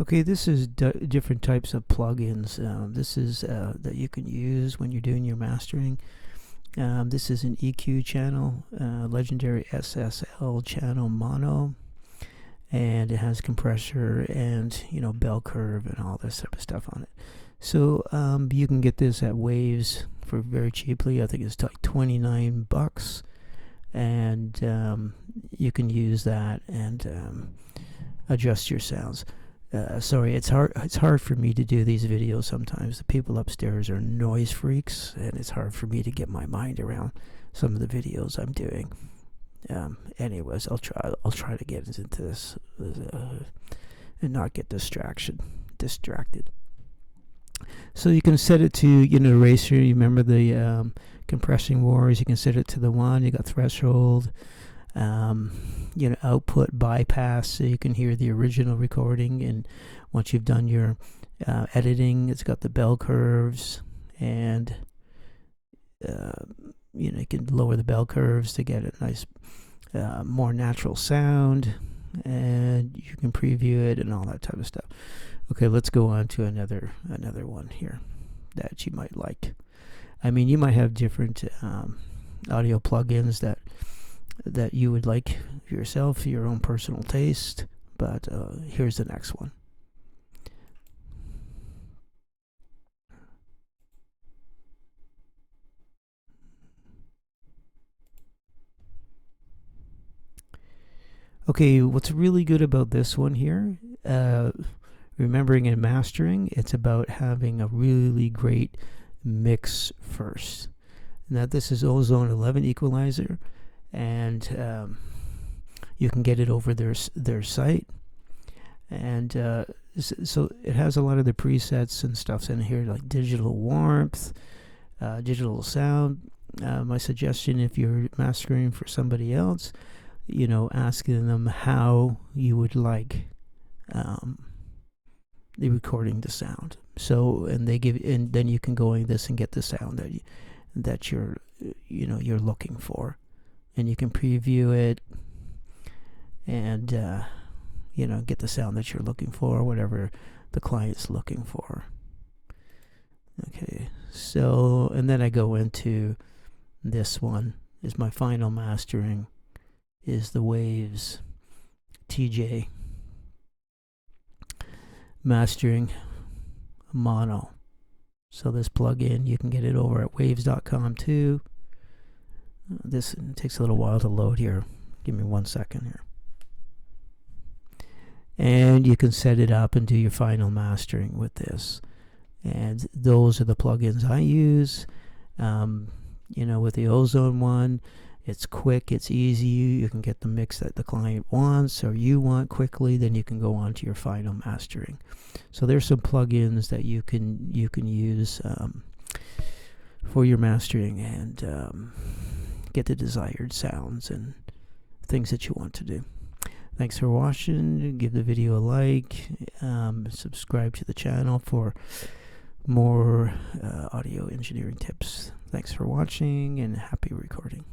Okay, this is different types of plugins. This is that you can use when you're doing your mastering. This is an EQ channel, legendary SSL channel mono, and it has compressor and bell curve and all this type of stuff on it. So you can get this at Waves for very cheaply. I think it's like $29, and you can use that and adjust your sounds. Sorry, it's hard for me to do these videos sometimes. The people upstairs are noise freaks, and it's hard for me to get my mind around some of the videos I'm doing. Anyways, I'll try to get into this and not get distracted. So you can set it to eraser. You remember the compressing wars. You can set it to the one. You got threshold. Output bypass, so you can hear the original recording, and once you've done your editing, it's got the bell curves, and you can lower the bell curves to get a nice more natural sound, and you can preview it and all that type of stuff. Okay, let's go on to another one here that you might like. I mean, you might have different audio plugins that you would like yourself, your own personal taste, but here's the next one. Okay, what's really good about this one here, remembering and mastering, it's about having a really great mix first. Now this is Ozone 11 equalizer, and you can get it over their site, and so it has a lot of the presets and stuff in here, like digital warmth, digital sound. My suggestion, if you're mastering for somebody else, asking them how you would like the recording to sound. So, and then you can go in this and get the sound that you're looking for, and you can preview it and get the sound that you're looking for, whatever the client's looking for. Okay, so, and then I go into this one is my final mastering, is the Waves TJ mastering mono. So this plugin, you can get it over at waves.com too. This takes a little while to load here. Give me 1 second here. And you can set it up and do your final mastering with this. And those are the plugins I use. With the Ozone one, it's quick, it's easy. You can get the mix that the client wants or you want quickly. Then you can go on to your final mastering. So there's some plugins that you can use for your mastering and get the desired sounds and things that you want to do. Thanks for watching. Give the video a like. Subscribe to the channel for more audio engineering tips. Thanks for watching, and happy recording.